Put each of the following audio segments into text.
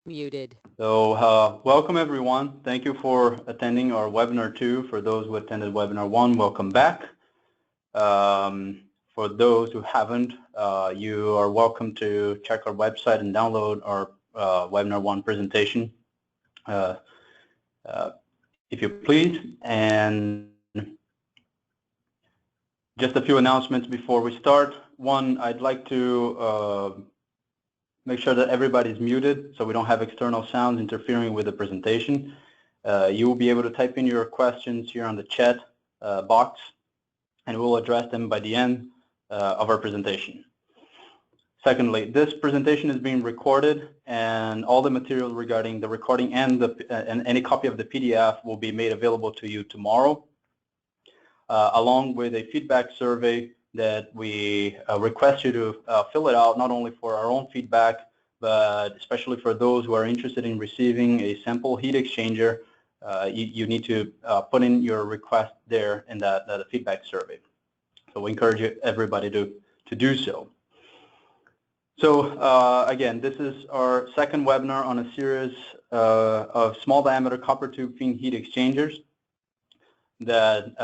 Muted. So welcome everyone. Thank you for attending our webinar 2. For those who attended webinar 1, welcome back. For those who haven't, you are welcome to check our website and download our webinar 1 presentation, if you please. And just a few announcements before we start. One, I'd like to make sure that everybody's muted so we don't have external sounds interfering with the presentation. You will be able to type in your questions here on the chat box, and we'll address them by the end of our presentation. Secondly, this presentation is being recorded, and all the material regarding the recording and any copy of the PDF will be made available to you tomorrow, along with a feedback survey that we request you to fill it out, not only for our own feedback, but especially for those who are interested in receiving a sample heat exchanger. You need to put in your request there in that feedback survey. So we encourage everybody to do so. So again, this is our second webinar on a series of small diameter copper tube fin heat exchangers that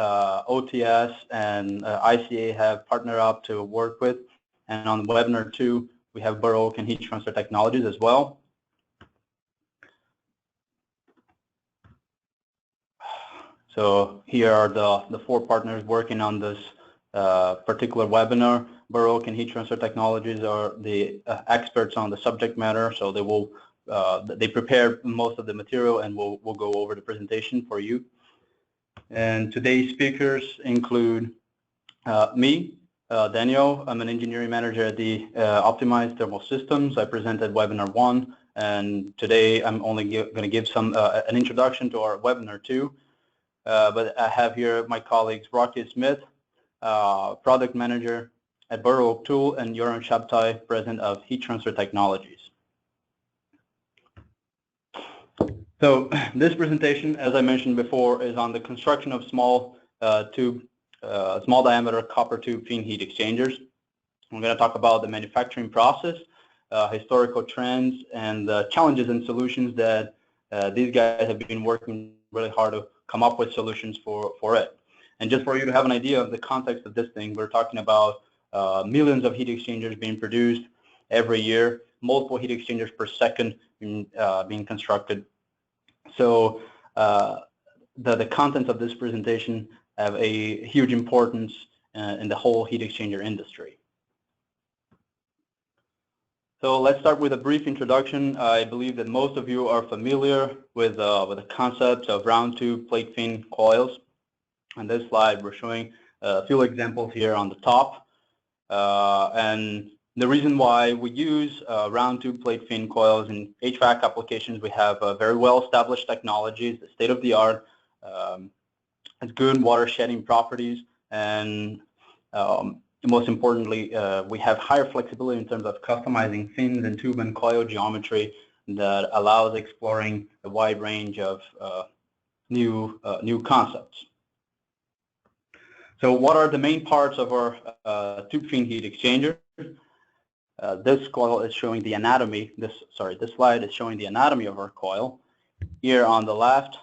OTS and ICA have partnered up to work with. And on webinar 2, we have Burr Oak and Heat Transfer Technologies as well. So here are the 4 partners working on this particular webinar. Burr Oak and Heat Transfer Technologies are the experts on the subject matter, so they will they prepare most of the material, and we'll go over the presentation for you. And today's speakers include me, Daniel. I'm an engineering manager at the Optimized Thermal Systems. I presented webinar 1, and today I'm only going to give an introduction to our webinar 2. But I have here my colleagues Rocky Smith, product manager at Burr Oak Tool, and Joran Shabtai, president of Heat Transfer Technologies. So this presentation, as I mentioned before, is on the construction of small diameter copper tube fin heat exchangers. I'm going to talk about the manufacturing process, historical trends, and the challenges and solutions that these guys have been working really hard to come up with solutions for it. And just for you to have an idea of the context of this thing, we're talking about millions of heat exchangers being produced every year, multiple heat exchangers per second being constructed. So the contents of this presentation have a huge importance in the whole heat exchanger industry. So let's start with a brief introduction. I believe that most of you are familiar with the concepts of round tube plate fin coils. On this slide, we're showing a few examples here on the top. And the reason why we use round tube plate fin coils in HVAC applications, we have very well-established technologies, the state-of-the-art, has good water shedding properties, and most importantly, we have higher flexibility in terms of customizing fins and tube and coil geometry that allows exploring a wide range of new concepts. So what are the main parts of our tube fin heat exchanger? This coil is showing the anatomy. This slide is showing the anatomy of our coil. Here on the left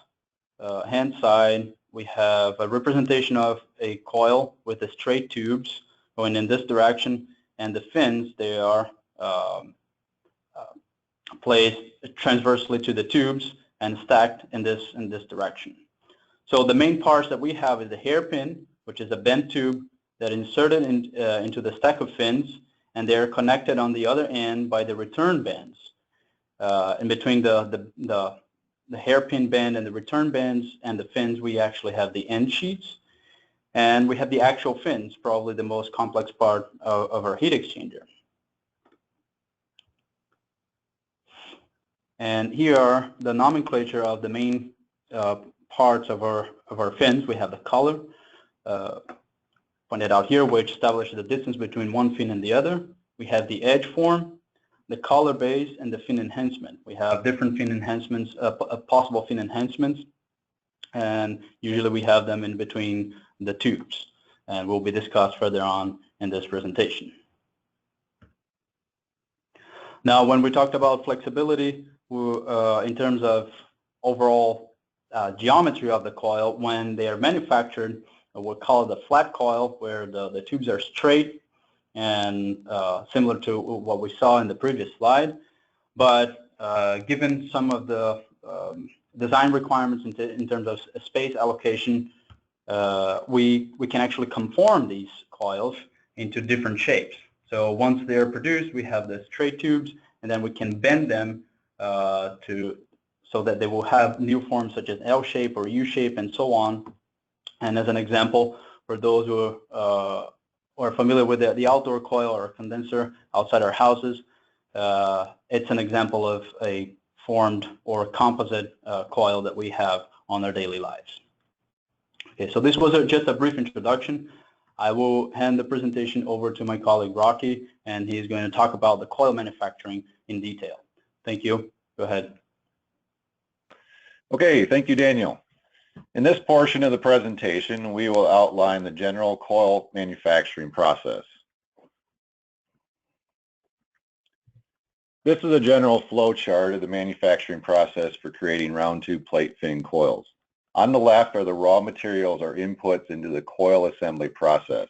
hand side, we have a representation of a coil with the straight tubes going in this direction, and the fins, they are placed transversely to the tubes and stacked in this direction. So the main parts that we have is the hairpin, which is a bent tube that inserted into the stack of fins, and they are connected on the other end by the return bands. In between the hairpin band and the return bands and the fins, we actually have the end sheets, and we have the actual fins, probably the most complex part of our heat exchanger. And here are the nomenclature of the main parts of our fins. We have the collar, pointed out here, which establishes the distance between one fin and the other. We have the edge form, the collar base, and the fin enhancement. We have different fin enhancements, possible fin enhancements, and usually we have them in between the tubes, and will be discussed further on in this presentation. Now, when we talked about flexibility, in terms of overall geometry of the coil, when they are manufactured, we'll call it a flat coil, where the tubes are straight and similar to what we saw in the previous slide. But given some of the design requirements in terms of space allocation, we can actually conform these coils into different shapes. So once they're produced, we have the straight tubes, and then we can bend them so that they will have new forms such as L shape or U shape and so on. And as an example, for those who are familiar with the outdoor coil or condenser outside our houses, it's an example of a formed or composite coil that we have on our daily lives. Okay, so this was just a brief introduction. I will hand the presentation over to my colleague Rocky, and he's going to talk about the coil manufacturing in detail. Thank you. Go ahead. Okay, thank you, Daniel. In this portion of the presentation, we will outline the general coil manufacturing process. This is a general flow chart of the manufacturing process for creating round tube plate fin coils. On the left are the raw materials or inputs into the coil assembly process.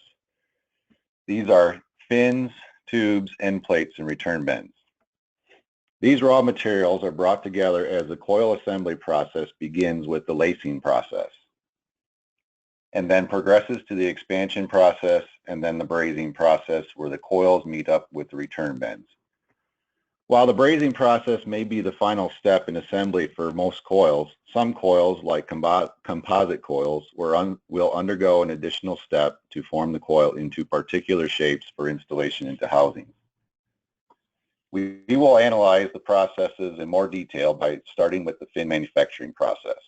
These are fins, tubes, end plates, and return bends. These raw materials are brought together as the coil assembly process begins with the lacing process, and then progresses to the expansion process and then the brazing process, where the coils meet up with the return bends. While the brazing process may be the final step in assembly for most coils, some coils, like composite coils, will undergo an additional step to form the coil into particular shapes for installation into housing. We will analyze the processes in more detail by starting with the fin manufacturing process.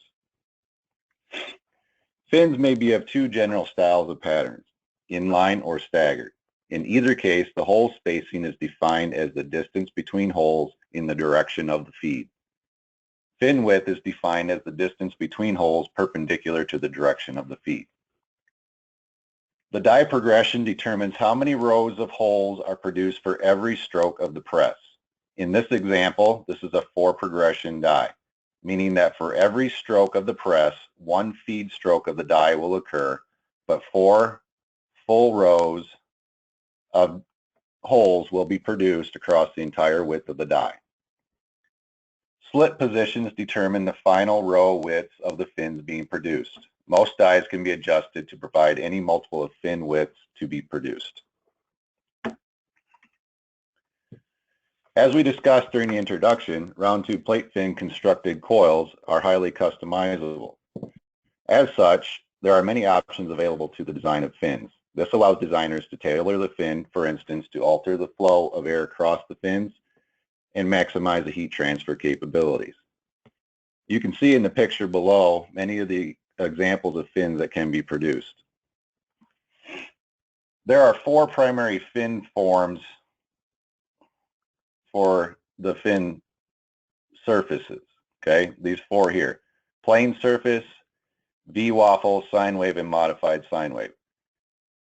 Fins may be of two general styles of patterns, inline or staggered. In either case, the hole spacing is defined as the distance between holes in the direction of the feed. Fin width is defined as the distance between holes perpendicular to the direction of the feed. The die progression determines how many rows of holes are produced for every stroke of the press. In this example, this is a 4-progression die, meaning that for every stroke of the press, 1 feed stroke of the die will occur, but 4 full rows of holes will be produced across the entire width of the die. Slit positions determine the final row widths of the fins being produced. Most dies can be adjusted to provide any multiple of fin widths to be produced. As we discussed during the introduction, round tube plate fin constructed coils are highly customizable. As such, there are many options available to the design of fins. This allows designers to tailor the fin, for instance, to alter the flow of air across the fins and maximize the heat transfer capabilities. You can see in the picture below many of the examples of fins that can be produced. There are 4 primary fin forms for the fin surfaces, okay? These 4 here: plain surface, V-waffle, sine wave, and modified sine wave.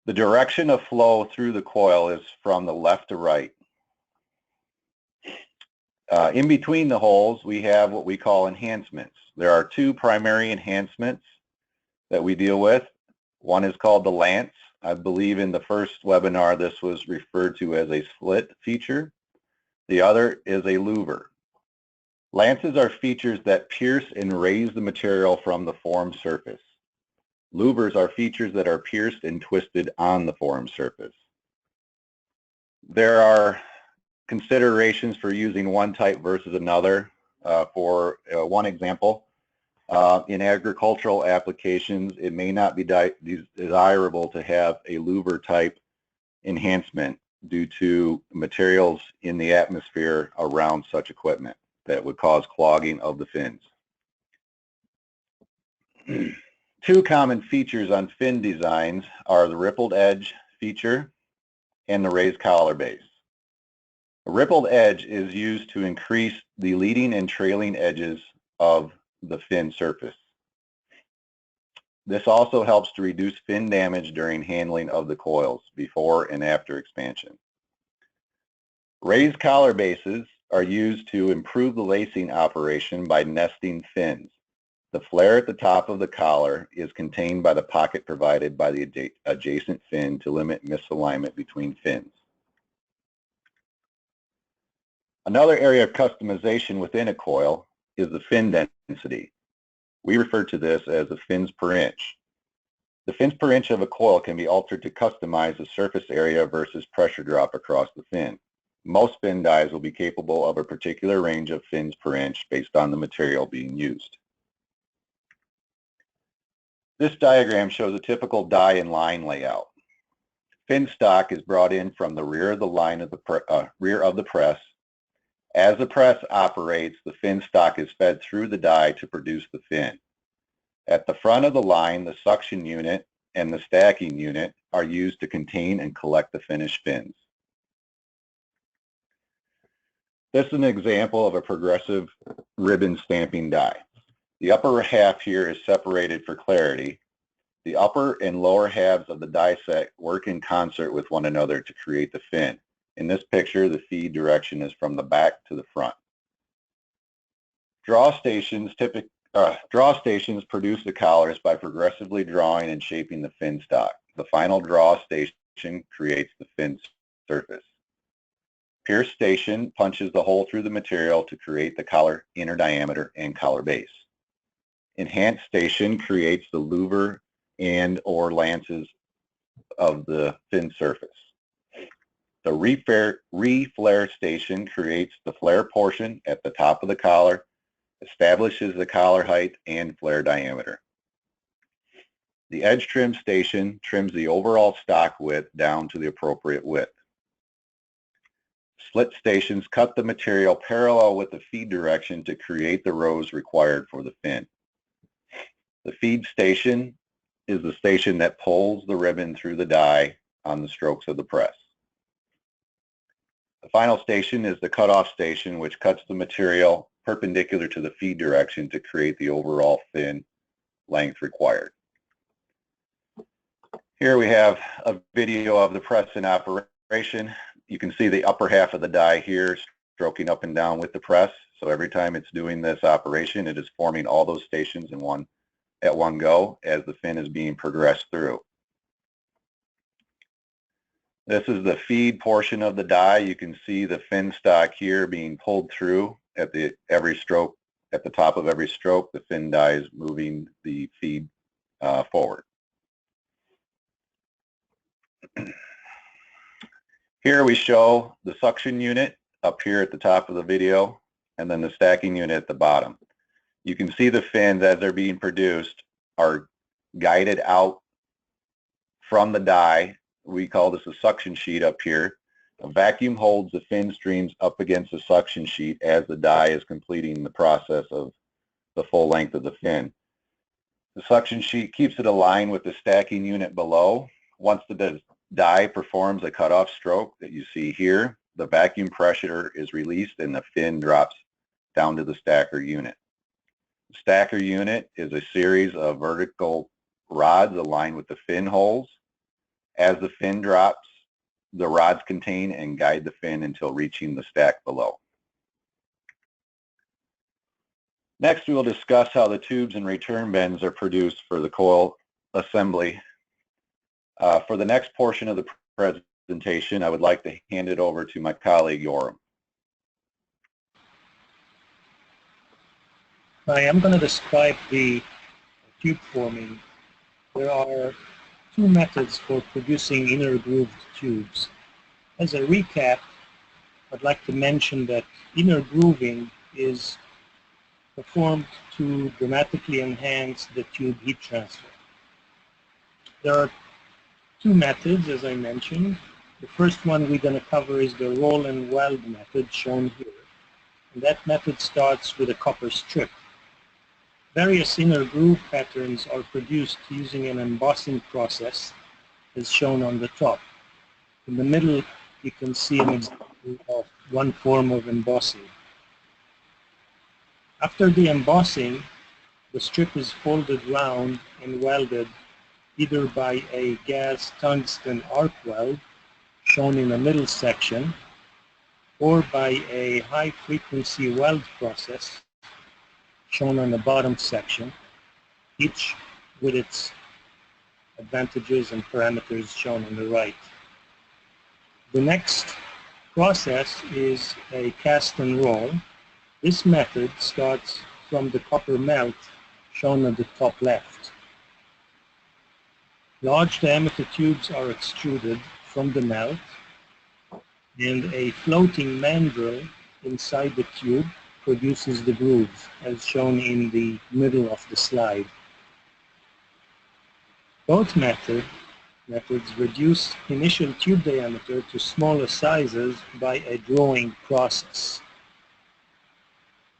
The direction of flow through the coil is from the left to right. In between the holes, we have what we call enhancements. There are 2 primary enhancements that we deal with. One is called the lance. I believe in the first webinar this was referred to as a slit feature. The other is a louver. Lances are features that pierce and raise the material from the formed surface. Louvers are features that are pierced and twisted on the formed surface. There are considerations for using one type versus another. For one example, in agricultural applications, it may not be desirable to have a louver type enhancement due to materials in the atmosphere around such equipment that would cause clogging of the fins. 2 common features on fin designs are the rippled edge feature and the raised collar base. A rippled edge is used to increase the leading and trailing edges of the fin surface. This also helps to reduce fin damage during handling of the coils before and after expansion. Raised collar bases are used to improve the lacing operation by nesting fins. The flare at the top of the collar is contained by the pocket provided by the adjacent fin to limit misalignment between fins. Another area of customization within a coil is the fin density. We refer to this as the fins per inch. The fins per inch of a coil can be altered to customize the surface area versus pressure drop across the fin. Most fin dies will be capable of a particular range of fins per inch based on the material being used. This diagram shows a typical die and line layout. Fin stock is brought in from the rear of the line of the rear of the press. As the press operates, the fin stock is fed through the die to produce the fin. At the front of the line, the suction unit and the stacking unit are used to contain and collect the finished fins. This is an example of a progressive ribbon stamping die. The upper half here is separated for clarity. The upper and lower halves of the die set work in concert with one another to create the fin. In this picture, the feed direction is from the back to the front. Draw stations produce the collars by progressively drawing and shaping the fin stock. The final draw station creates the fin surface. Pierce station punches the hole through the material to create the collar inner diameter and collar base. Enhanced station creates the louver and or lances of the fin surface. The re-flare station creates the flare portion at the top of the collar, establishes the collar height and flare diameter. The edge trim station trims the overall stock width down to the appropriate width. Slit stations cut the material parallel with the feed direction to create the rows required for the fin. The feed station is the station that pulls the ribbon through the die on the strokes of the press. The final station is the cutoff station, which cuts the material perpendicular to the feed direction to create the overall fin length required. Here we have a video of the Preston Operation. You can see the upper half of the die here stroking up and down with the press. So every time it's doing this operation, it is forming all those stations at one go as the fin is being progressed through. This is the feed portion of the die. You can see the fin stock here being pulled through at every stroke. At the top of every stroke, the fin die is moving the feed forward. Here we show the suction unit up here at the top of the video, and then the stacking unit at the bottom. You can see the fins as they're being produced are guided out from the die. We call this a suction sheet up here. A vacuum holds the fin streams up against the suction sheet as the die is completing the process of the full length of the fin. The suction sheet keeps it aligned with the stacking unit below. Once the die performs a cutoff stroke that you see here, the vacuum pressure is released and the fin drops down to the stacker unit. The stacker unit is a series of vertical rods aligned with the fin holes. As the fin drops, the rods contain and guide the fin until reaching the stack below. Next, we will discuss how the tubes and return bends are produced for the coil assembly. For the next portion of the presentation, I would like to hand it over to my colleague, Yoram. Hi, I'm going to describe the tube forming. There are two methods for producing inner grooved tubes. As a recap, I'd like to mention that inner grooving is performed to dramatically enhance the tube heat transfer. There are two methods, as I mentioned. The first one we're going to cover is the roll and weld method shown here. And that method starts with a copper strip. Various inner groove patterns are produced using an embossing process as shown on the top. In the middle, you can see an example of one form of embossing. After the embossing, the strip is folded round and welded either by a gas tungsten arc weld, shown in the middle section, or by a high-frequency weld process, shown on the bottom section, each with its advantages and parameters shown on the right. The next process is a cast and roll. This method starts from the copper melt shown on the top left. Large diameter tubes are extruded from the melt, and a floating mandrel inside the tube produces the grooves, as shown in the middle of the slide. Both methods reduce initial tube diameter to smaller sizes by a drawing process.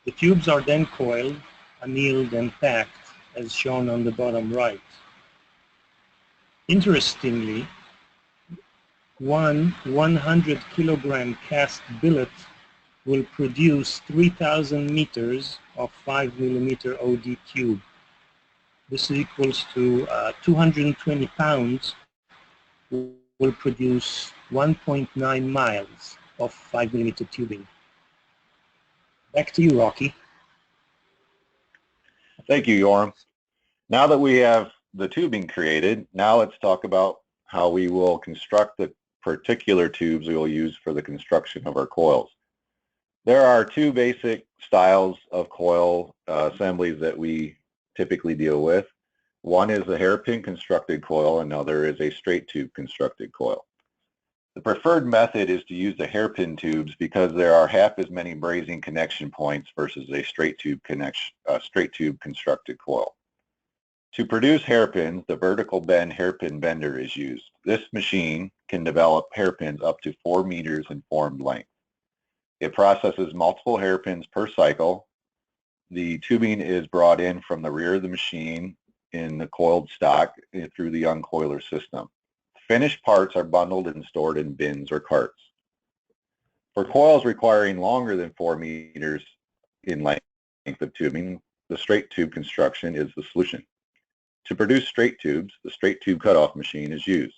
The tubes are then coiled, annealed, and packed, as shown on the bottom right. Interestingly, one 100-kilogram cast billet will produce 3,000 meters of 5mm OD tube. This equals to 220 pounds will produce 1.9 miles of 5mm tubing. Back to you, Rocky. Thank you, Yoram. Now that we have the tubing created, now let's talk about how we will construct the particular tubes we will use for the construction of our coils. There are two basic styles of coil assemblies that we typically deal with. One is a hairpin constructed coil, another is a straight tube constructed coil. The preferred method is to use the hairpin tubes because there are half as many brazing connection points versus a straight tube constructed coil. To produce hairpins, the vertical bend hairpin bender is used. This machine can develop hairpins up to 4 meters in formed length. It processes multiple hairpins per cycle. The tubing is brought in from the rear of the machine in the coiled stock through the uncoiler system. Finished parts are bundled and stored in bins or carts. For coils requiring longer than 4 meters in length of tubing, the straight tube construction is the solution. To produce straight tubes, the straight tube cutoff machine is used.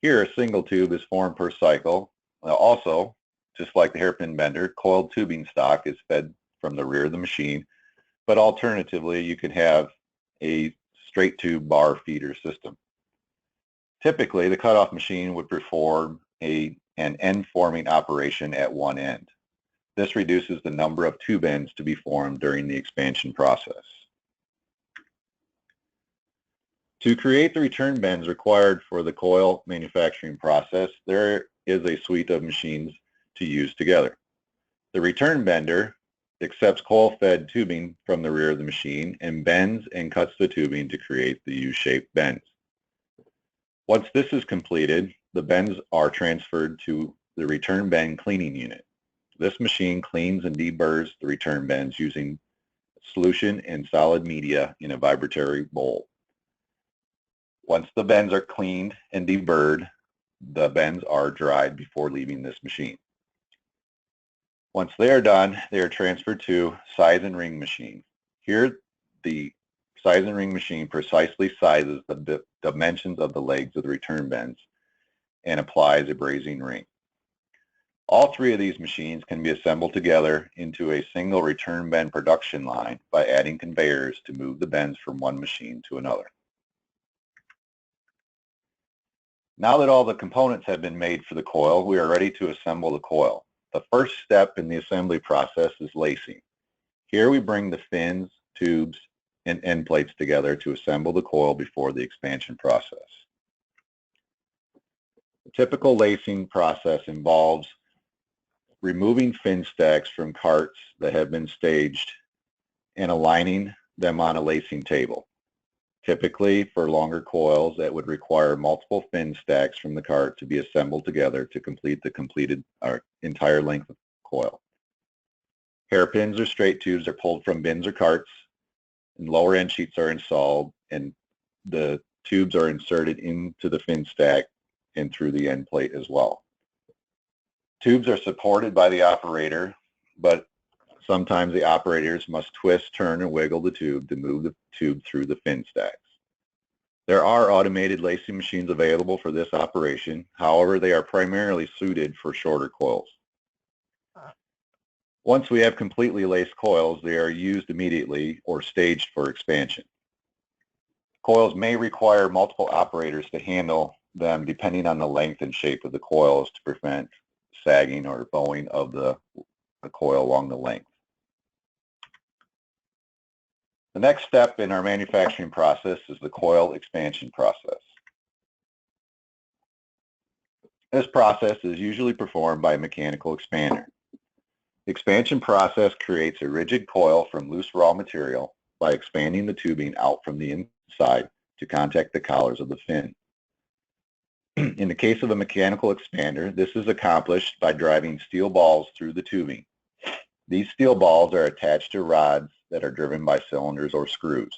Here, a single tube is formed per cycle. Also, just like the hairpin bender, coiled tubing stock is fed from the rear of the machine, but alternatively, you can have a straight tube bar feeder system. Typically, the cutoff machine would perform an end forming operation at one end. This reduces the number of tube ends to be formed during the expansion process. To create the return bends required for the coil manufacturing process, there is a suite of machines to use together. The return bender accepts coil-fed tubing from the rear of the machine and bends and cuts the tubing to create the U-shaped bends. Once this is completed, the bends are transferred to the return bend cleaning unit. This machine cleans and deburrs the return bends using solution and solid media in a vibratory bowl. Once the bends are cleaned and deburred, the bends are dried before leaving this machine. Once they are done, they are transferred to size and ring machine. Here, the size and ring machine precisely sizes the dimensions of the legs of the return bends and applies a brazing ring. All three of these machines can be assembled together into a single return bend production line by adding conveyors to move the bends from one machine to another. Now that all the components have been made for the coil, we are ready to assemble the coil. The first step in the assembly process is lacing. Here we bring the fins, tubes, and end plates together to assemble the coil before the expansion process. The typical lacing process involves removing fin stacks from carts that have been staged and aligning them on a lacing table. Typically, for longer coils, that would require multiple fin stacks from the cart to be assembled together to complete the entire length of the coil. Hairpins or straight tubes are pulled from bins or carts, and lower end sheets are installed, and the tubes are inserted into the fin stack and through the end plate as well. Tubes are supported by the operator, but sometimes the operators must twist, turn, and wiggle the tube to move the tube through the fin stacks. There are automated lacing machines available for this operation. However, they are primarily suited for shorter coils. Once we have completely laced coils, they are used immediately or staged for expansion. Coils may require multiple operators to handle them depending on the length and shape of the coils to prevent sagging or bowing of the coil along the length. The next step in our manufacturing process is the coil expansion process. This process is usually performed by a mechanical expander. The expansion process creates a rigid coil from loose raw material by expanding the tubing out from the inside to contact the collars of the fin. In the case of a mechanical expander, this is accomplished by driving steel balls through the tubing. These steel balls are attached to rods that are driven by cylinders or screws.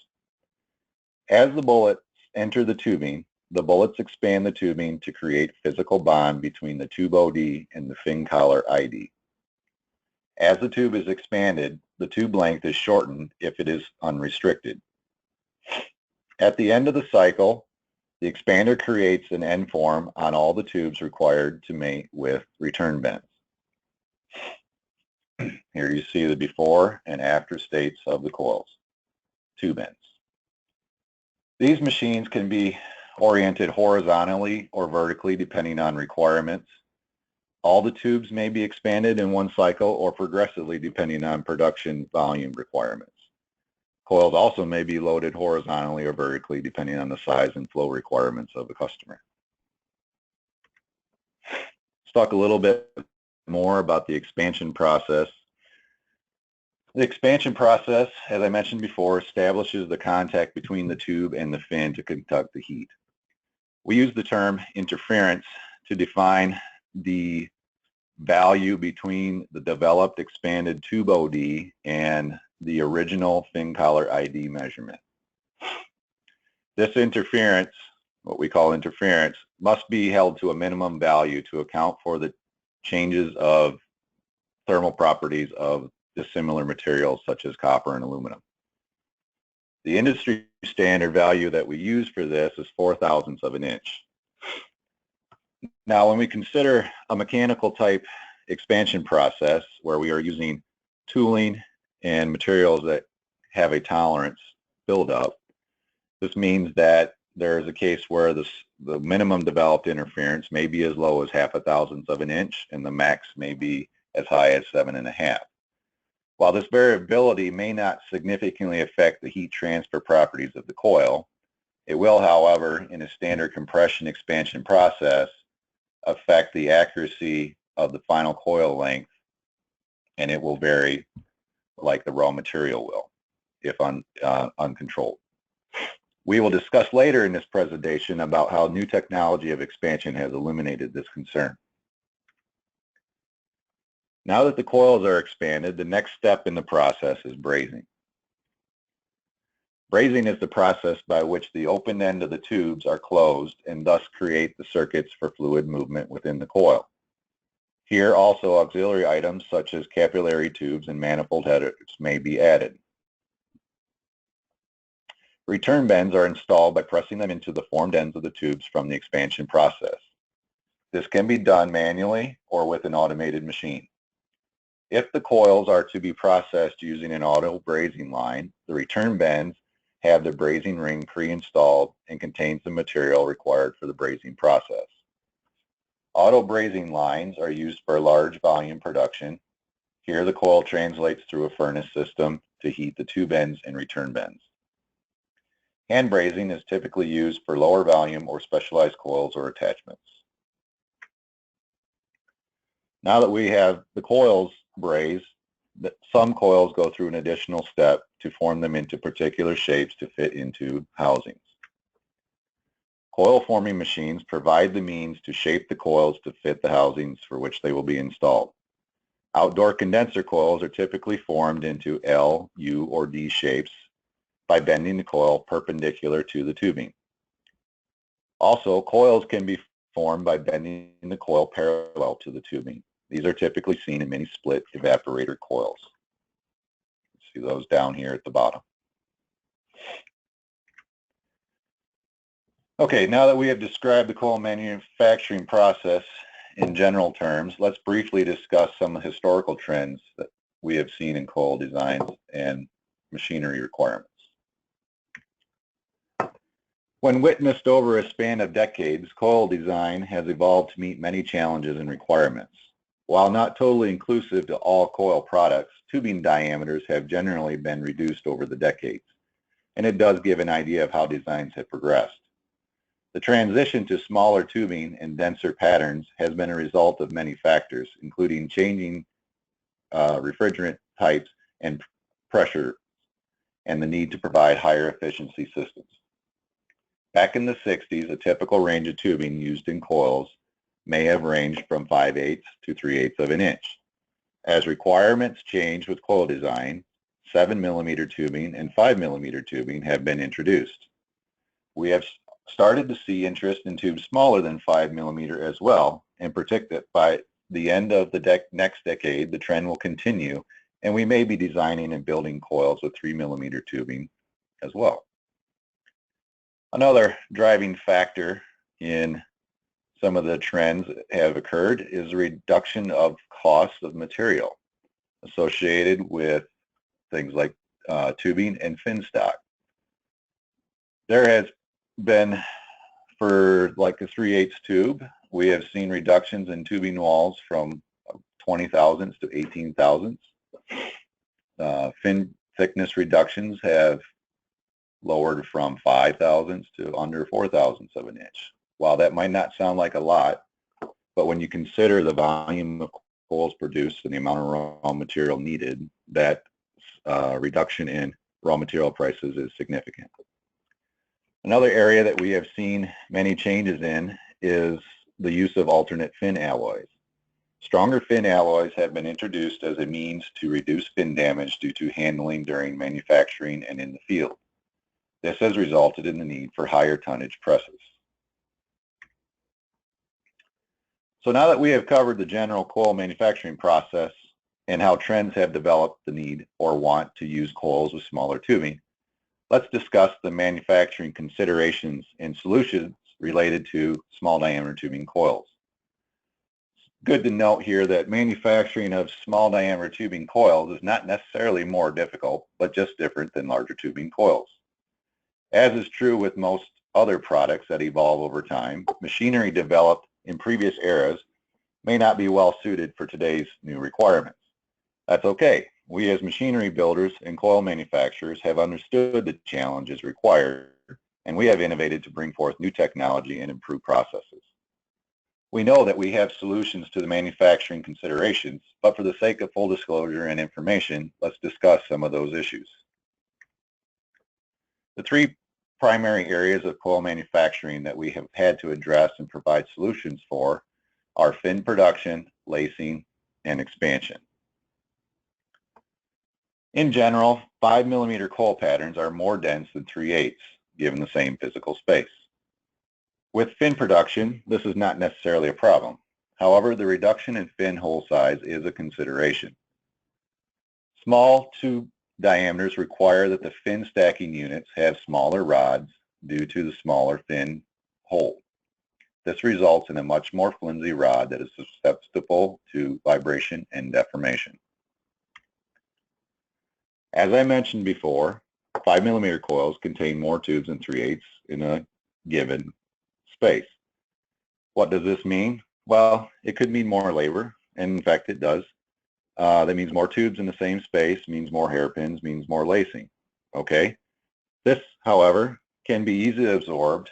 As the bullets enter the tubing, the bullets expand the tubing to create physical bond between the tube OD and the fin collar ID. As the tube is expanded, the tube length is shortened if it is unrestricted. At the end of the cycle, the expander creates an end form on all the tubes required to mate with return bends. Here you see the before and after states of the coils, tube ends. These machines can be oriented horizontally or vertically depending on requirements. All the tubes may be expanded in one cycle or progressively depending on production volume requirements. Coils also may be loaded horizontally or vertically depending on the size and flow requirements of the customer. Let's talk a little bit more about the expansion process. The expansion process, as I mentioned before, establishes the contact between the tube and the fin to conduct the heat. We use the term interference to define the value between the developed expanded tube OD and the original fin collar ID measurement. This interference, what we call interference, must be held to a minimum value to account for the changes of thermal properties of dissimilar materials such as copper and aluminum. The industry standard value that we use for this is 4/1000ths of an inch. Now, when we consider a mechanical type expansion process where we are using tooling and materials that have a tolerance buildup, this means that there is a case where the minimum developed interference may be as low as 0.5 of an inch and the max may be as high as 7.5. While this variability may not significantly affect the heat transfer properties of the coil, it will, however, in a standard compression expansion process, affect the accuracy of the final coil length, and it will vary like the raw material will if uncontrolled. We will discuss later in this presentation about how new technology of expansion has eliminated this concern. Now that the coils are expanded, the next step in the process is brazing. Brazing is the process by which the open end of the tubes are closed and thus create the circuits for fluid movement within the coil. Here also auxiliary items such as capillary tubes and manifold headers may be added. Return bends are installed by pressing them into the formed ends of the tubes from the expansion process. This can be done manually or with an automated machine. If the coils are to be processed using an auto brazing line, the return bends have the brazing ring pre-installed and contains the material required for the brazing process. Auto brazing lines are used for large volume production. Here the coil translates through a furnace system to heat the tube ends and return bends. Hand brazing is typically used for lower volume or specialized coils or attachments. Now that we have the coils brazed, some coils go through an additional step to form them into particular shapes to fit into housings. Coil forming machines provide the means to shape the coils to fit the housings for which they will be installed. Outdoor condenser coils are typically formed into L, U, or D shapes by bending the coil perpendicular to the tubing. Also, coils can be formed by bending the coil parallel to the tubing. These are typically seen in many split evaporator coils. See those down here at the bottom. Okay, now that we have described the coil manufacturing process in general terms, let's briefly discuss some historical trends we have seen in coil designs and machinery requirements. When witnessed over a span of decades, coil design has evolved to meet many challenges and requirements. While not totally inclusive to all coil products, tubing diameters have generally been reduced over the decades, and it does give an idea of how designs have progressed. The transition to smaller tubing and denser patterns has been a result of many factors, including changing refrigerant types and pressure, and the need to provide higher efficiency systems. Back in the 60s, a typical range of tubing used in coils may have ranged from 5/8 to 3/8 of an inch. As requirements change with coil design, 7mm tubing and 5mm tubing have been introduced. We have started to see interest in tubes smaller than 5mm as well, and predict that by the end of the next decade, the trend will continue, and we may be designing and building coils with 3mm tubing as well. Another driving factor in some of the trends that have occurred is a reduction of costs of material associated with things like tubing and fin stock. There has been, for like a 3/8 tube, we have seen reductions in tubing walls from 20 thousandths to 18 thousandths. Fin thickness reductions have lowered from 5 thousandths to under 4 thousandths of an inch. While that might not sound like a lot, but when you consider the volume of coils produced and the amount of raw material needed, that reduction in raw material prices is significant. Another area that we have seen many changes in is the use of alternate fin alloys. Stronger fin alloys have been introduced as a means to reduce fin damage due to handling during manufacturing and in the field. This has resulted in the need for higher tonnage presses. So now that we have covered the general coil manufacturing process and how trends have developed the need or want to use coils with smaller tubing, let's discuss the manufacturing considerations and solutions related to small diameter tubing coils. It's good to note here that manufacturing of small diameter tubing coils is not necessarily more difficult, but just different than larger tubing coils. As is true with most other products that evolve over time, machinery developed in previous eras may not be well suited for today's new requirements. That's okay. We as machinery builders and coil manufacturers have understood the challenges required, and we have innovated to bring forth new technology and improve processes. We know that we have solutions to the manufacturing considerations, but for the sake of full disclosure and information, let's discuss some of those issues. The three primary areas of coil manufacturing that we have had to address and provide solutions for are fin production, lacing, and expansion. In general, 5mm coil patterns are more dense than 3/8, given the same physical space. With fin production, this is not necessarily a problem. However, the reduction in fin hole size is a consideration. Small tube diameters require that the fin stacking units have smaller rods due to the smaller fin hole. This results in a much more flimsy rod that is susceptible to vibration and deformation. As I mentioned before, 5mm coils contain more tubes than 3/8 in a given space. What does this mean? Well, it could mean more labor, and in fact it does. That means more tubes in the same space, means more hairpins, means more lacing. Okay? This, however, can be easily absorbed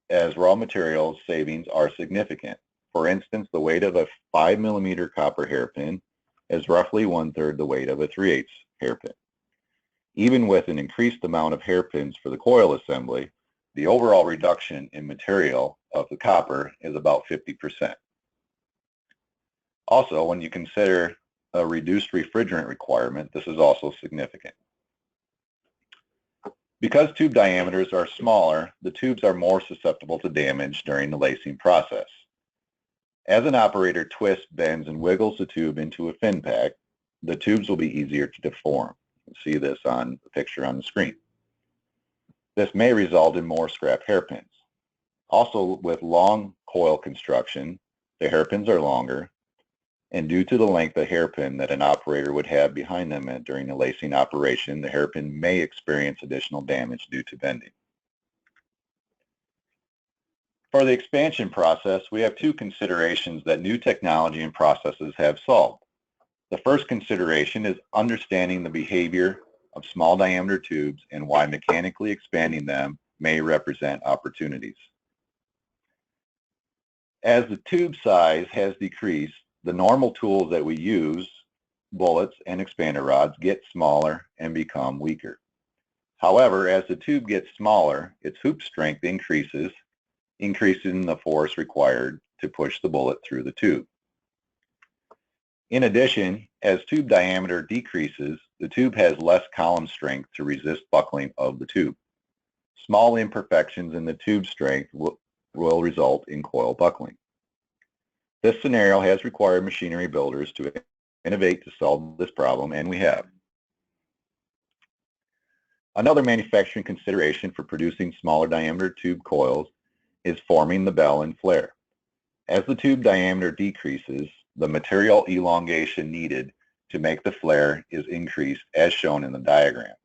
as raw materials savings are significant. For instance, the weight of a 5mm copper hairpin is roughly 1/3 the weight of a 3/8 hairpin. Even with an increased amount of hairpins for the coil assembly, the overall reduction in material of the copper is about 50%. Also, when you consider a reduced refrigerant requirement, this is also significant. Because tube diameters are smaller, the tubes are more susceptible to damage during the lacing process. As an operator twists, bends, and wiggles the tube into a fin pack, the tubes will be easier to deform. You can see this on the picture on the screen. This may result in more scrap hairpins. Also, with long coil construction, the hairpins are longer, And due to the length of hairpin that an operator would have behind them during the lacing operation, the hairpin may experience additional damage due to bending. For the expansion process, we have two considerations that new technology and processes have solved. The first consideration is understanding the behavior of small diameter tubes and why mechanically expanding them may represent opportunities. As the tube size has decreased, the normal tools that we use, bullets and expander rods, get smaller and become weaker. However, as the tube gets smaller, its hoop strength increases, increasing the force required to push the bullet through the tube. In addition, as tube diameter decreases, the tube has less column strength to resist buckling of the tube. Small imperfections in the tube strength will result in coil buckling. This scenario has required machinery builders to innovate to solve this problem, and we have. Another manufacturing consideration for producing smaller diameter tube coils is forming the bell and flare. As the tube diameter decreases, the material elongation needed to make the flare is increased as shown in the diagram.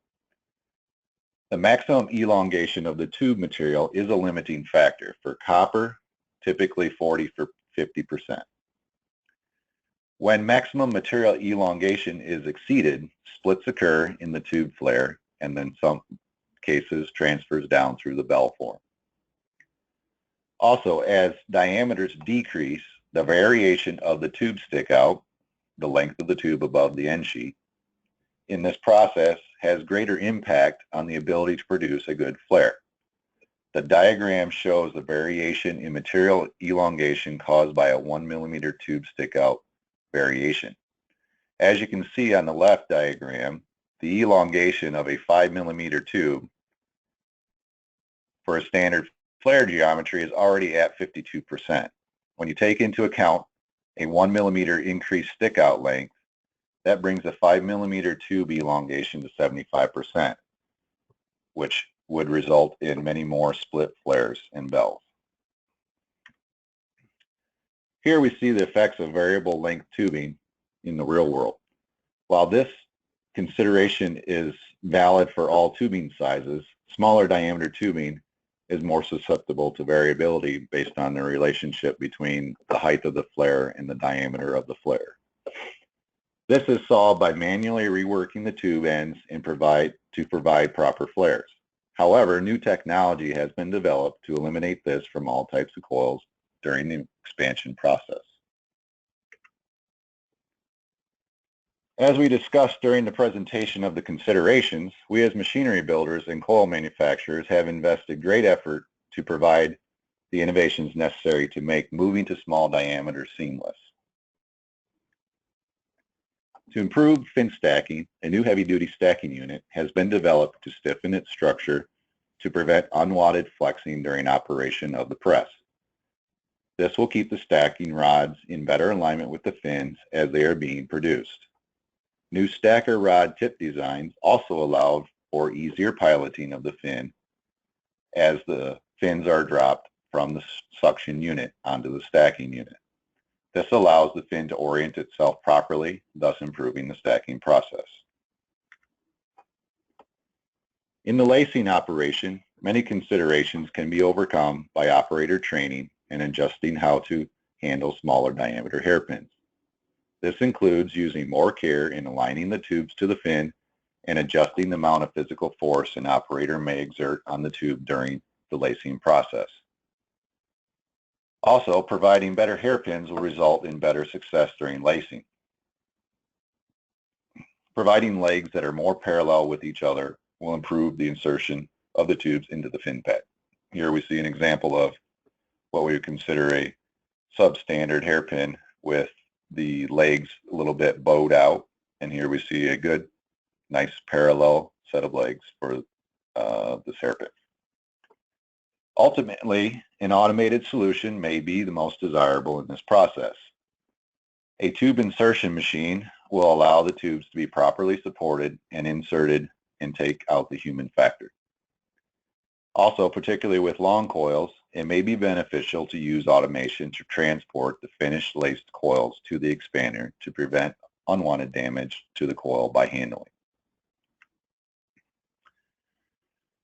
The maximum elongation of the tube material is a limiting factor. For copper, typically 40 to 50%. When maximum material elongation is exceeded, splits occur in the tube flare, and in some cases transfers down through the bell form. Also, as diameters decrease, the variation of the tube stick out, the length of the tube above the end sheet, in this process has greater impact on the ability to produce a good flare. The diagram shows the variation in material elongation caused by a 1 millimeter tube stick out variation. As you can see on the left diagram, the elongation of a 5 millimeter tube for a standard flare geometry is already at 52%. When you take into account a 1 millimeter increased stick out length, that brings a 5 millimeter tube elongation to 75%, which would result in many more split flares and bells. Here we see the effects of variable length tubing in the real world. While this consideration is valid for all tubing sizes, smaller diameter tubing is more susceptible to variability based on the relationship between the height of the flare and the diameter of the flare. This is solved by manually reworking the tube ends and provide proper flares. However, new technology has been developed to eliminate this from all types of coils during the expansion process. As we discussed during the presentation of the considerations, we as machinery builders and coil manufacturers have invested great effort to provide the innovations necessary to make moving to small diameter seamless. To improve fin stacking, a new heavy-duty stacking unit has been developed to stiffen its structure to prevent unwanted flexing during operation of the press. This will keep the stacking rods in better alignment with the fins as they are being produced. New stacker rod tip designs also allow for easier piloting of the fin as the fins are dropped from the suction unit onto the stacking unit. This allows the fin to orient itself properly, thus improving the stacking process. In the lacing operation, many considerations can be overcome by operator training and adjusting how to handle smaller diameter hairpins. This includes using more care in aligning the tubes to the fin and adjusting the amount of physical force an operator may exert on the tube during the lacing process. Also, providing better hairpins will result in better success during lacing. Providing legs that are more parallel with each other will improve the insertion of the tubes into the fin pad. Here we see an example of what we would consider a substandard hairpin with the legs a little bit bowed out, and here we see a good, nice parallel set of legs for this hairpin. Ultimately, an automated solution may be the most desirable in this process. A tube insertion machine will allow the tubes to be properly supported and inserted and take out the human factor. Also, particularly with long coils, it may be beneficial to use automation to transport the finished laced coils to the expander to prevent unwanted damage to the coil by handling.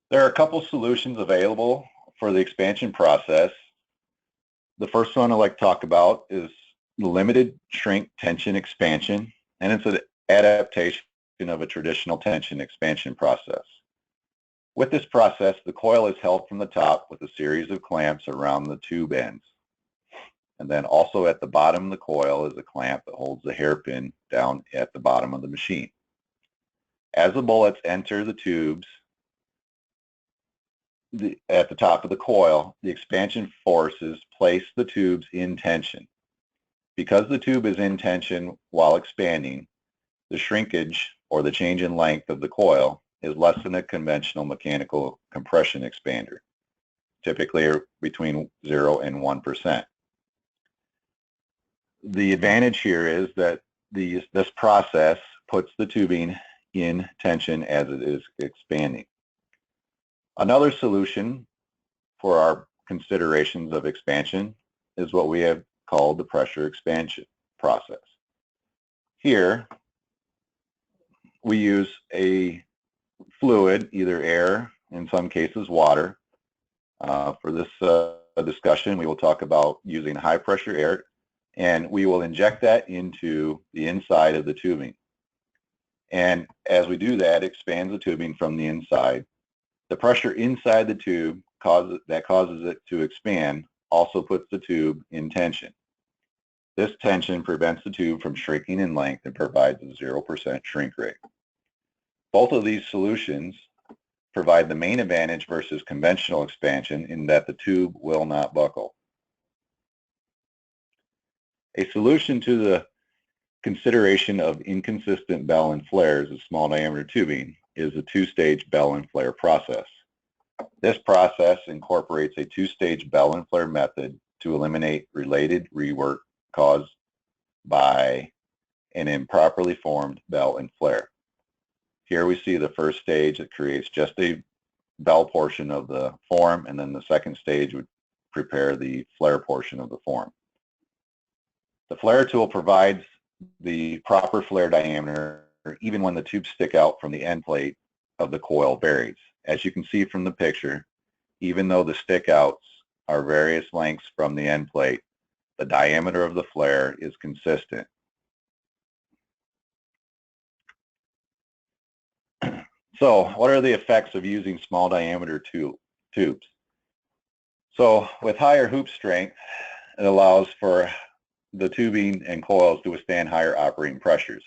There are a couple solutions available for the expansion process. The first one I'd like to talk about is the limited shrink tension expansion, and it's an adaptation of a traditional tension expansion process. With this process, the coil is held from the top with a series of clamps around the tube ends. And then also at the bottom of the coil is a clamp that holds the hairpin down at the bottom of the machine. As the bullets enter the tubes at the top of the coil, the expansion forces place the tubes in tension. Because the tube is in tension while expanding, the shrinkage or the change in length of the coil is less than a conventional mechanical compression expander, typically between 0 and 1%. The advantage here is that this process puts the tubing in tension as it is expanding. Another solution for our considerations of expansion is what we have called the pressure expansion process. Here, we use a fluid, either air, in some cases water. For this discussion, we will talk about using high pressure air, and we will inject that into the inside of the tubing. And as we do that, it expands the tubing from the inside. The pressure inside the tube causes it to expand also puts the tube in tension. This tension prevents the tube from shrinking in length and provides a 0% shrink rate. Both of these solutions provide the main advantage versus conventional expansion in that the tube will not buckle. A solution to the consideration of inconsistent bell and flares of small diameter tubing is a two-stage bell and flare process. This process incorporates a two-stage bell and flare method to eliminate related rework caused by an improperly formed bell and flare. Here we see the first stage that creates just a bell portion of the form, and then the second stage would prepare the flare portion of the form. The flare tool provides the proper flare diameter even when the tubes stick out from the end plate of the coil varies. As you can see from the picture, even though the stick outs are various lengths from the end plate, the diameter of the flare is consistent. So what are the effects of using small diameter tubes? So with higher hoop strength, it allows for the tubing and coils to withstand higher operating pressures.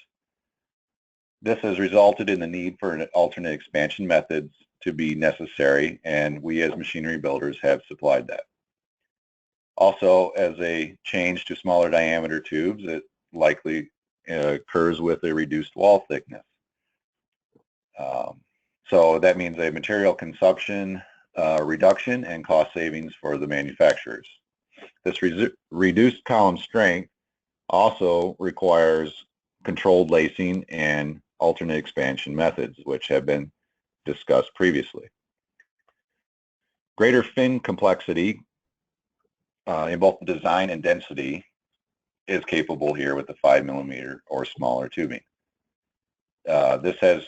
This has resulted in the need for alternate expansion methods to be necessary, and we as machinery builders have supplied that. Also, as a change to smaller diameter tubes, it likely occurs with a reduced wall thickness. So that means a material consumption reduction and cost savings for the manufacturers. This reduced column strength also requires controlled lacing and alternate expansion methods, which have been discussed previously. Greater fin complexity in both the design and density is capable here with the 5mm or smaller tubing. This has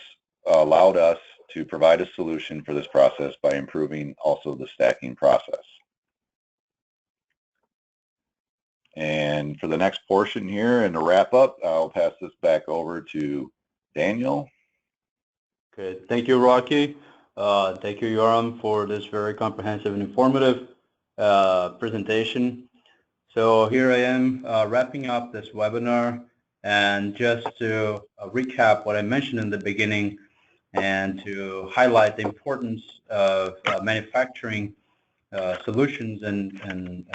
allowed us to provide a solution for this process by improving also the stacking process. And for the next portion here and to wrap up, I'll pass this back over to Daniel. Okay, thank you, Rocky. Thank you, Yoram, for this very comprehensive and informative presentation. So here I am wrapping up this webinar, and just to recap what I mentioned in the beginning and to highlight the importance of manufacturing solutions and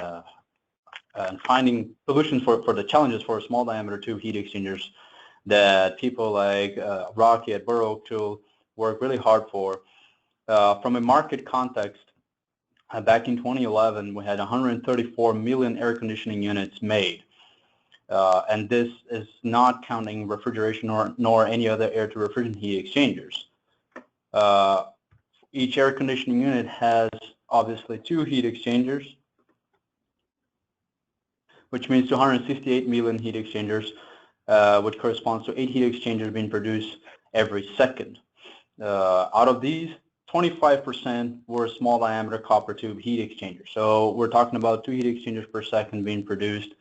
finding solutions for the challenges for small diameter tube heat exchangers that people like Rocky at Burr Oak Tool work really hard for. From a market context, back in 2011, we had 134 million air conditioning units made. And this is not counting refrigeration nor any other air-to-refrigerant heat exchangers. Each air conditioning unit has obviously 2 heat exchangers, which means 268 million heat exchangers, which corresponds to 8 heat exchangers being produced every second. Out of these, 25% were small diameter copper tube heat exchangers. So we're talking about 2 heat exchangers per second being produced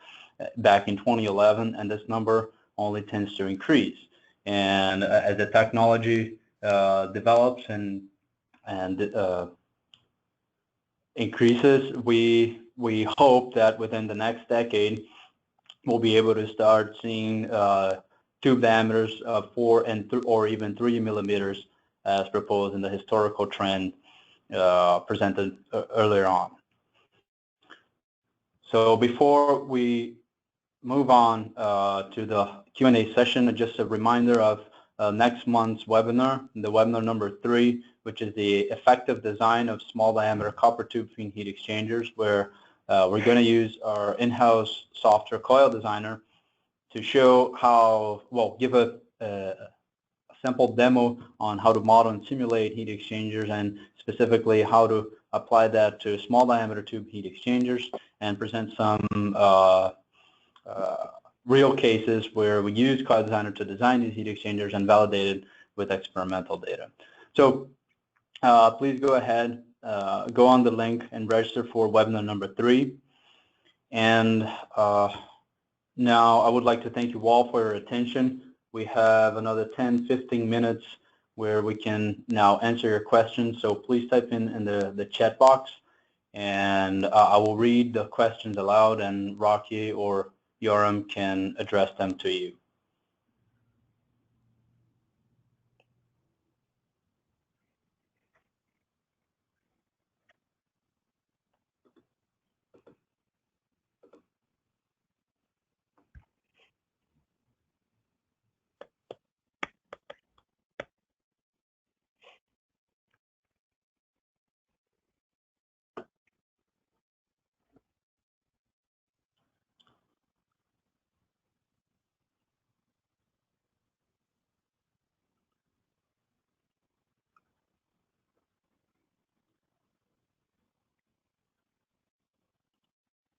back in 2011, and this number only tends to increase. And as the technology develops and increases, we hope that within the next decade we'll be able to start seeing tube diameters of 4 or even 3 millimeters as proposed in the historical trend presented earlier on. So before we move on to the Q&A session, just a reminder of next month's webinar, the webinar number 3, which is the effective design of small diameter copper tube feed heat exchangers, where we're going to use our in-house software Coil Designer to show how, well, give a simple demo on how to model and simulate heat exchangers, and specifically how to apply that to small diameter tube heat exchangers, and present some real cases where we use Coil Designer to design these heat exchangers and validate it with experimental data. So please go ahead, go on the link and register for webinar number 3. And now I would like to thank you all for your attention. We have another 10-15 minutes where we can now answer your questions. So please type in the chat box, and I will read the questions aloud, and Rocky or Yoram can address them to you.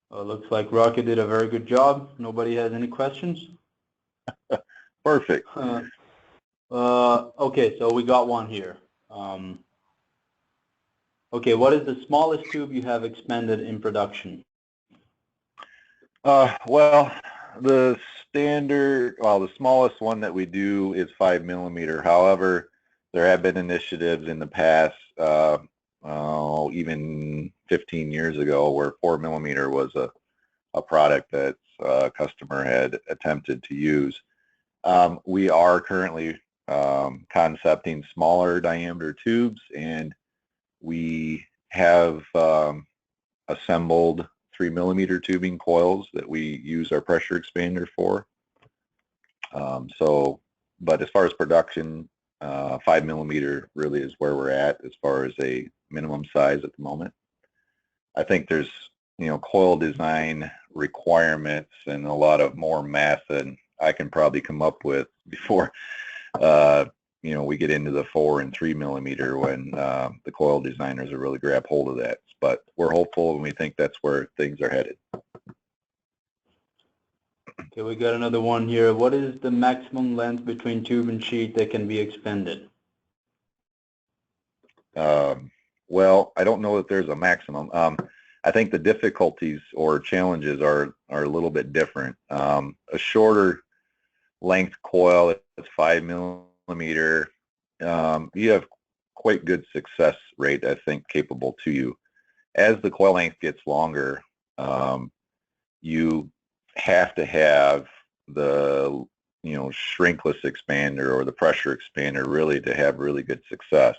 Looks like Rocky did a very good job. Nobody has any questions? Perfect. Okay, so we got one here. Okay, what is the smallest tube you have expanded in production? Well, the smallest one that we do is 5 millimeter. However, there have been initiatives in the past, even 15 years ago, where 4 millimeter was a product that a customer had attempted to use. We are currently concepting smaller diameter tubes, and we have assembled 3 millimeter tubing coils that we use our pressure expander for. But as far as production, 5 millimeter really is where we're at as far as a minimum size at the moment. I think there's, coil design requirements and a lot of more math than I can probably come up with before, we get into the 4 and 3 millimeter when the coil designers will really grab hold of that. But we're hopeful, and we think that's where things are headed. Okay, we got another one here. What is the maximum length between tube and sheet that can be expanded? Well, I don't know that there's a maximum. I think the difficulties or challenges are a little bit different. A shorter length coil, it's 5 millimeter, you have quite good success rate, I think, capable to you. As the coil length gets longer, you have to have the shrinkless expander or the pressure expander really to have really good success.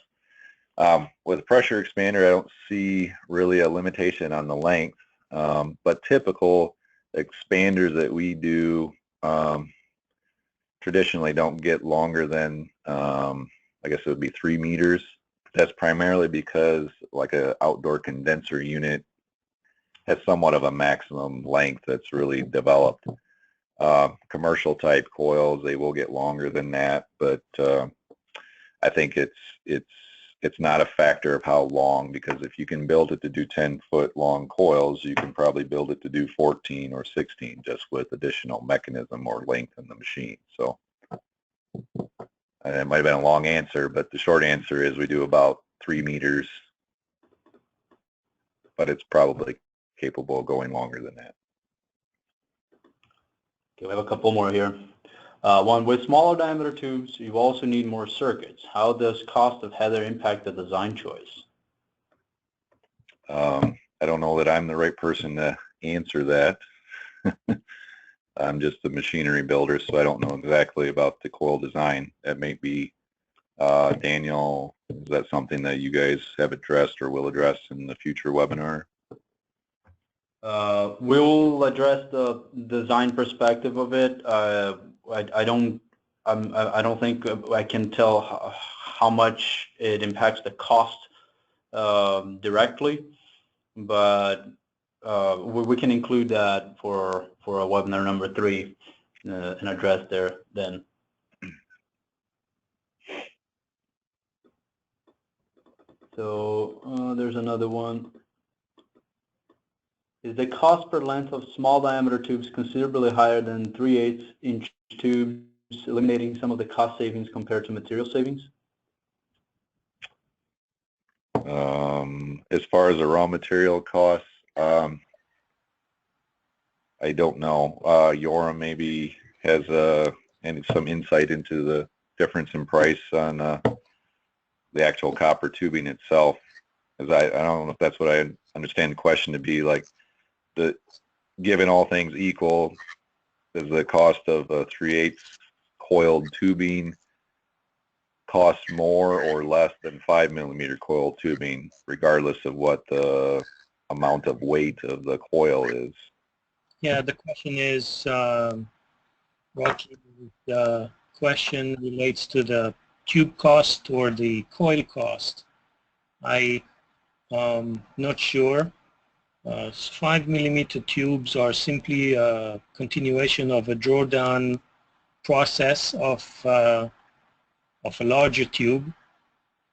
With pressure expander, I don't see really a limitation on the length, but typical expanders that we do traditionally don't get longer than, I guess it would be 3 meters. That's primarily because like an outdoor condenser unit has somewhat of a maximum length that's really developed. Commercial type coils, they will get longer than that, but I think it's it's not a factor of how long, because if you can build it to do 10-foot long coils, you can probably build it to do 14 or 16 just with additional mechanism or length in the machine. So it might have been a long answer, but the short answer is we do about 3 meters, but it's probably capable of going longer than that. Okay, we have a couple more here. One, with smaller diameter tubes, you also need more circuits. How does cost of header impact the design choice? I don't know that I'm the right person to answer that. I'm just a machinery builder, so I don't know exactly about the coil design. That may be, Daniel, is that something that you guys have addressed or will address in the future webinar? We'll address the design perspective of it. I don't think I can tell how much it impacts the cost directly, but we can include that for a webinar number 3 and address there then. So there's another one. Is the cost per length of small diameter tubes considerably higher than 3/8 inch tubes, eliminating some of the cost savings compared to material savings? As far as the raw material costs, I don't know. Yoram maybe has some insight into the difference in price on the actual copper tubing itself. As I don't know if that's what I understand the question to be, like, given all things equal, does the cost of a 3/8 coiled tubing cost more or less than 5mm coiled tubing, regardless of what the amount of weight of the coil is? Yeah, the question is, Rocky, the question relates to the tube cost or the coil cost. I'm not sure. 5mm tubes are simply a continuation of a drawdown process of a larger tube.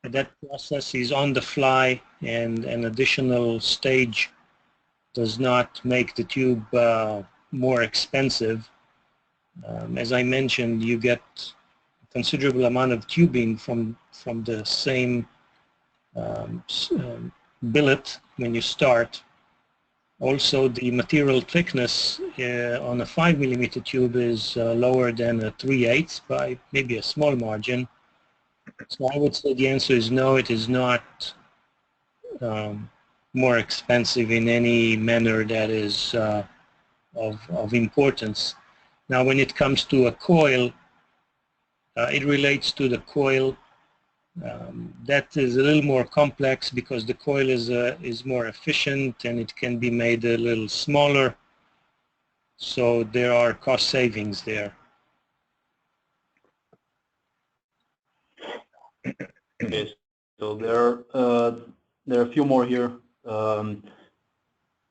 That process is on the fly, and an additional stage does not make the tube more expensive. As I mentioned, you get a considerable amount of tubing from the same billet when you start. Also, the material thickness on a 5mm tube is lower than a 3/8 by maybe a small margin. So I would say the answer is no, it is not more expensive in any manner that is of importance. Now, when it comes to a coil, it relates to the coil. That is a little more complex because the coil is more efficient and it can be made a little smaller. So there are cost savings there. Okay, so there are a few more here.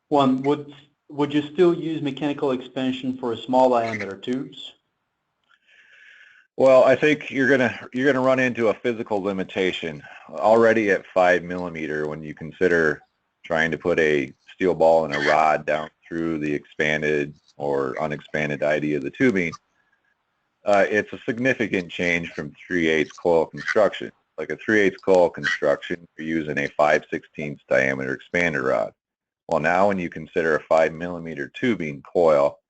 One, would you still use mechanical expansion for small diameter tubes? Well, I think you're gonna run into a physical limitation already at 5mm when you consider trying to put a steel ball and a rod down through the expanded or unexpanded ID of the tubing. It's a significant change from 3/8 coil construction. Like a 3/8 coil construction, you're using a 5/16 diameter expander rod. Well, now when you consider a 5mm tubing coil,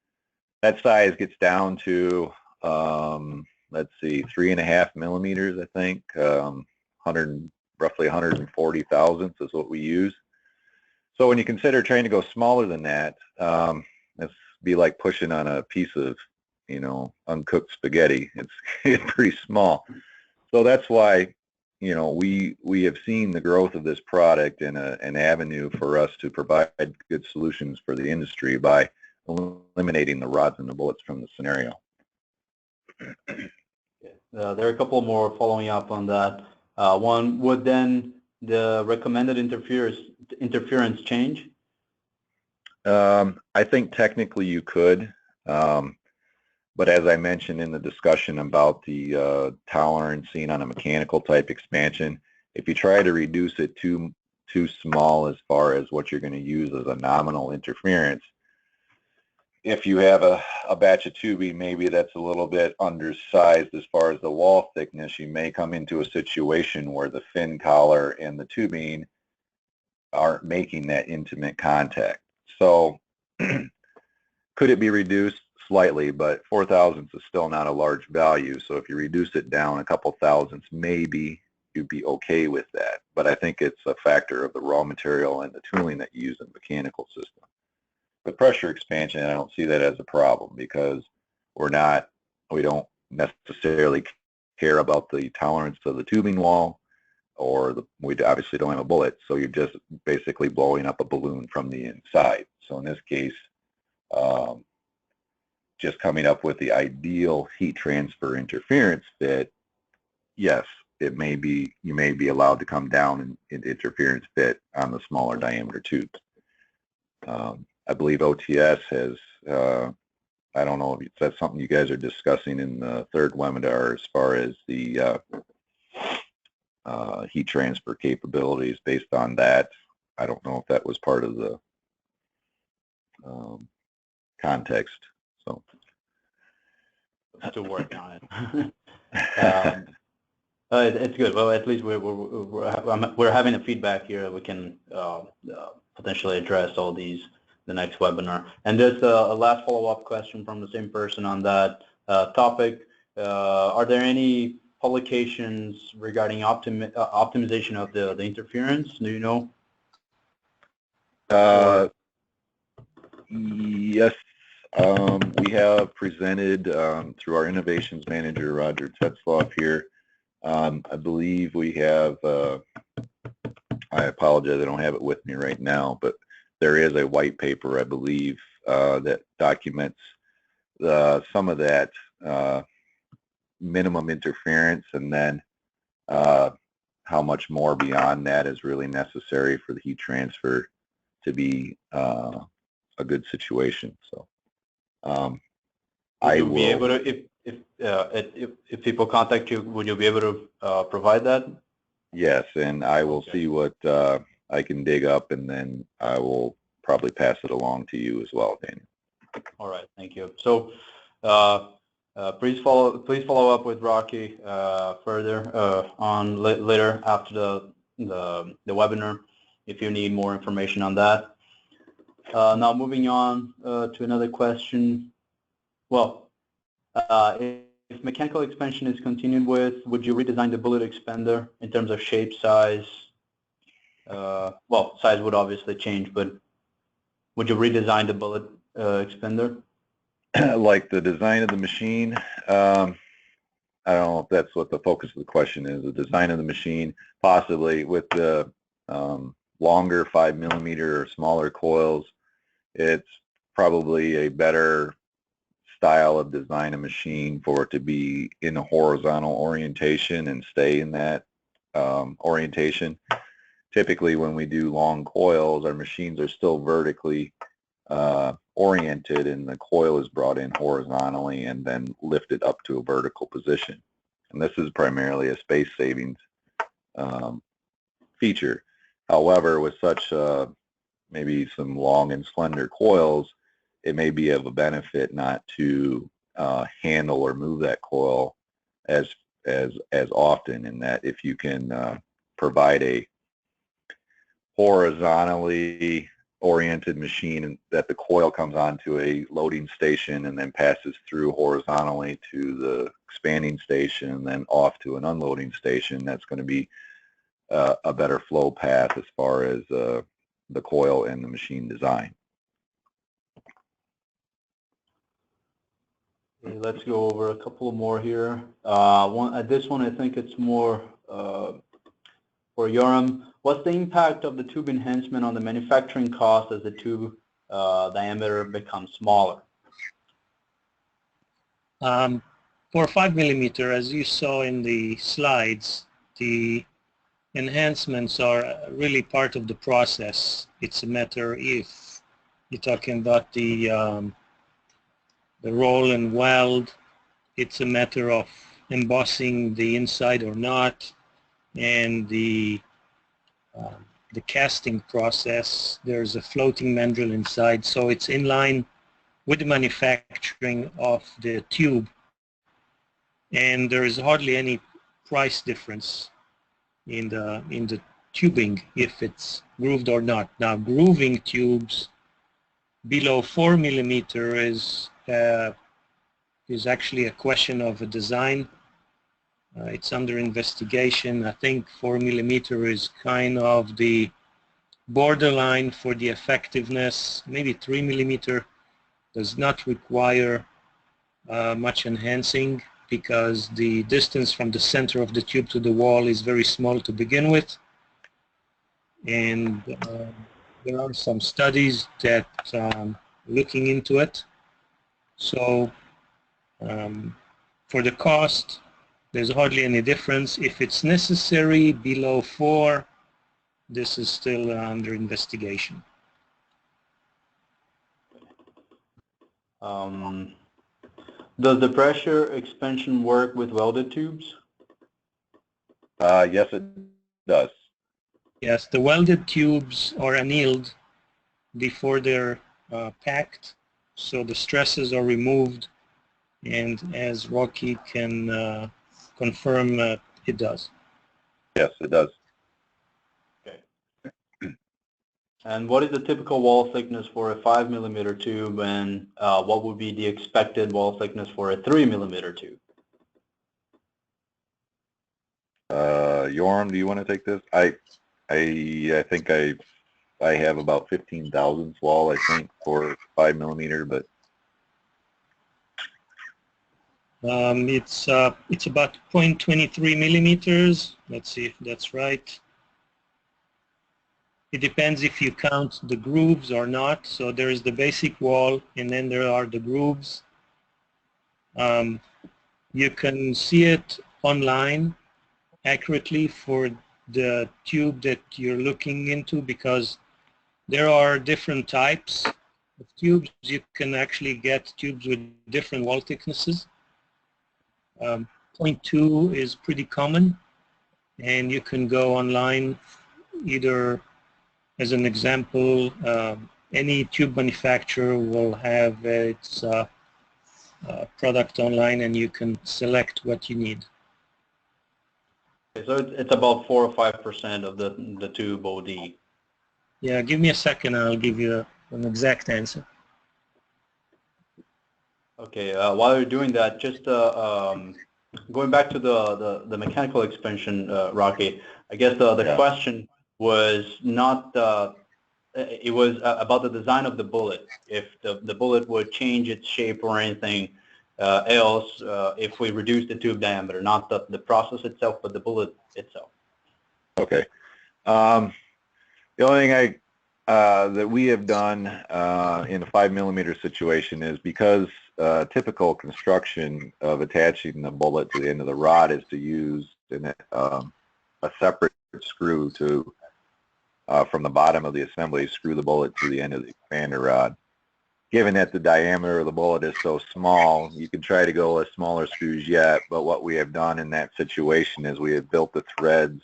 that size gets down to let's see, 3.5mm, I think. Roughly 140 thousandths is what we use. So when you consider trying to go smaller than that, it's be like pushing on a piece of, uncooked spaghetti. It's pretty small. So that's why, we have seen the growth of this product and an avenue for us to provide good solutions for the industry by eliminating the rods and the bullets from the scenario. There are a couple more following up on that. One, would then the recommended interference change? I think technically you could, but as I mentioned in the discussion about the tolerance seen on a mechanical type expansion, If you try to reduce it too small as far as what you're going to use as a nominal interference, if you have a batch of tubing, maybe that's a little bit undersized as far as the wall thickness, you may come into a situation where the fin collar and the tubing aren't making that intimate contact. So could it be reduced? Slightly, but 4 thousandths is still not a large value. So if you reduce it down a couple thousandths, maybe you'd be okay with that. But I think it's a factor of the raw material and the tooling that you use in the mechanical system. The pressure expansion, I don't see that as a problem because we don't necessarily care about the tolerance of the tubing wall, or we obviously don't have a bullet, so you're just basically blowing up a balloon from the inside. So in this case, just coming up with the ideal heat transfer interference fit, yes, you may be allowed to come down in interference fit on the smaller diameter tubes. I believe OTS has, I don't know if that's something you guys are discussing in the third webinar as far as the heat transfer capabilities based on that. I don't know if that was part of the context. So still working on it. It's good. Well, at least we're having a feedback here. We can potentially address all these the next webinar. And there's a last follow-up question from the same person on that topic. Are there any publications regarding optimization of the interference? Do you know? Yes. We have presented through our innovations manager, Roger Tetzloff here. I believe we have, I apologize, I don't have it with me right now, but there is a white paper, I believe, that documents some of that minimum interference, and then how much more beyond that is really necessary for the heat transfer to be a good situation. So I will be able to, if people contact you, would you be able to provide that? Yes, and I will see what I can dig up, and then I will probably pass it along to you as well, Daniel. All right, thank you. So please follow up with Rocky further on later after the webinar if you need more information on that. Now moving on to another question. Well, if mechanical expansion is continued with, would you redesign the bullet expander in terms of shape, size? Well, size would obviously change, but would you redesign the bullet expander? Like the design of the machine? I don't know if that's what the focus of the question is. The design of the machine, possibly with the longer 5mm or smaller coils, it's probably a better style of design a machine for it to be in a horizontal orientation and stay in that orientation. Typically when we do long coils, our machines are still vertically oriented, and the coil is brought in horizontally and then lifted up to a vertical position. And this is primarily a space savings feature. However, with such maybe some long and slender coils, it may be of a benefit not to handle or move that coil as often, in that if you can provide a horizontally oriented machine that the coil comes onto a loading station and then passes through horizontally to the expanding station and then off to an unloading station, that's going to be a better flow path as far as the coil and the machine design. Okay, let's go over a couple more here. This one I think it's more for Yoram. What's the impact of the tube enhancement on the manufacturing cost as the tube diameter becomes smaller? For 5mm, as you saw in the slides, the enhancements are really part of the process. It's a matter if you're talking about the roll and weld, it's a matter of embossing the inside or not. and the casting process. There's a floating mandrel inside, so it's in line with the manufacturing of the tube, and there is hardly any price difference in the tubing if it's grooved or not. Now, grooving tubes below 4 millimeter is actually a question of a design. It's under investigation. I think 4 millimeter is kind of the borderline for the effectiveness. Maybe 3 millimeter does not require much enhancing because the distance from the center of the tube to the wall is very small to begin with. And there are some studies that looking into it. So for the cost, there's hardly any difference. If it's necessary below 4, this is still under investigation. Does the pressure expansion work with welded tubes? Yes, it does. Yes, the welded tubes are annealed before they're packed, so the stresses are removed, and as Rocky can confirm, it does. Yes, it does. Okay. And what is the typical wall thickness for a 5 millimeter tube, and what would be the expected wall thickness for a 3 millimeter tube? Yoram, do you want to take this? I think I have about 15 thousandths wall, I think, for 5 millimeter, but it's about 0.23 millimeters. Let's see if that's right. It depends if you count the grooves or not. So there is the basic wall, and then there are the grooves. You can see it online accurately for the tube that you're looking into, because there are different types of tubes. You can actually get tubes with different wall thicknesses. 0.2 is pretty common, and you can go online either. As an example, any tube manufacturer will have its product online, and you can select what you need. Okay, so it's about 4 or 5% of the tube OD. Yeah, give me a second. I'll give you an exact answer. Okay, while you're doing that, just going back to the mechanical expansion, Rocky, I guess the question was not, it was about the design of the bullet. If the bullet would change its shape or anything else if we reduce the tube diameter, not the process itself, but the bullet itself. okay. The only thing that we have done in a 5 millimeter situation is, because typical construction of attaching the bullet to the end of the rod is to use a separate screw to from the bottom of the assembly, screw the bullet to the end of the expander rod. Given that the diameter of the bullet is so small, you can try to go with smaller screws yet, but what we have done in that situation is we have built the threads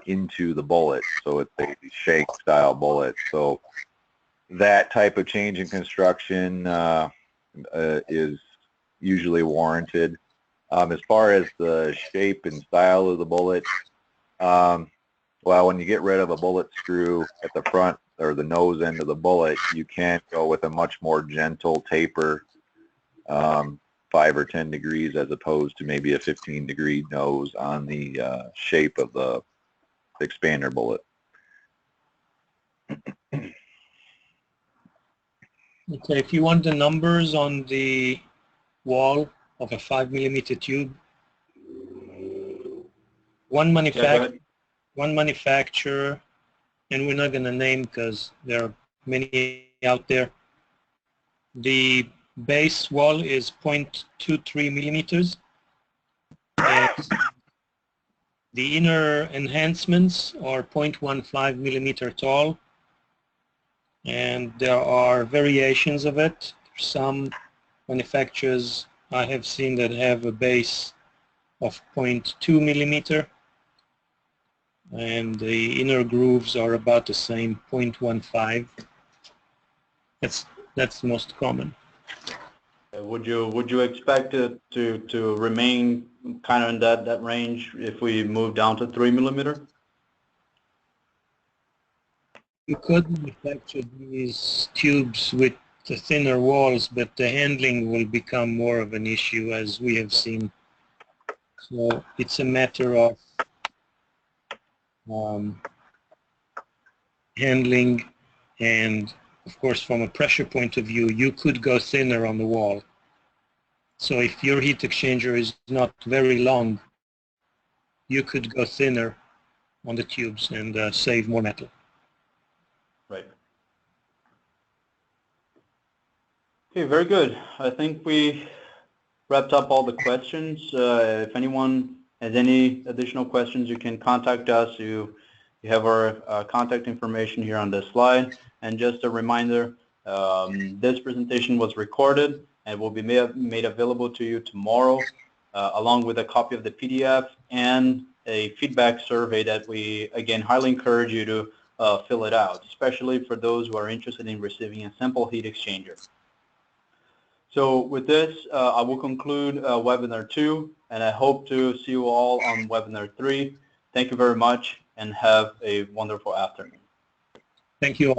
into the bullet, so it's a shake style bullet. So that type of change in construction is usually warranted. As far as the shape and style of the bullet, well, when you get rid of a bullet screw at the front or the nose end of the bullet, you can go with a much more gentle taper, 5 or 10 degrees, as opposed to maybe a 15-degree nose on the shape of the expander bullet. Okay, if you want the numbers on the wall of a 5 millimeter tube, one manufacturer, and we're not going to name because there are many out there, the base wall is 0.23 millimeters, and the inner enhancements are 0.15 millimeter tall, and there are variations of it. Some manufacturers I have seen that have a base of 0.2 millimeter, and the inner grooves are about the same, 0.15. That's the most common. Would you expect it to remain kind of in that range if we move down to 3mm? You could manufacture these tubes with the thinner walls, but the handling will become more of an issue, as we have seen. So it's a matter of handling, and of course from a pressure point of view, you could go thinner on the wall. So if your heat exchanger is not very long, you could go thinner on the tubes and save more metal. Right. Okay, very good. I think we wrapped up all the questions. If anyone has any additional questions, you can contact us. You have our contact information here on this slide. And just a reminder, this presentation was recorded and will be made available to you tomorrow, along with a copy of the PDF and a feedback survey that we, again, highly encourage you to fill it out, especially for those who are interested in receiving a simple heat exchanger. So with this, I will conclude webinar 2, and I hope to see you all on webinar 3. Thank you very much, and have a wonderful afternoon. Thank you all.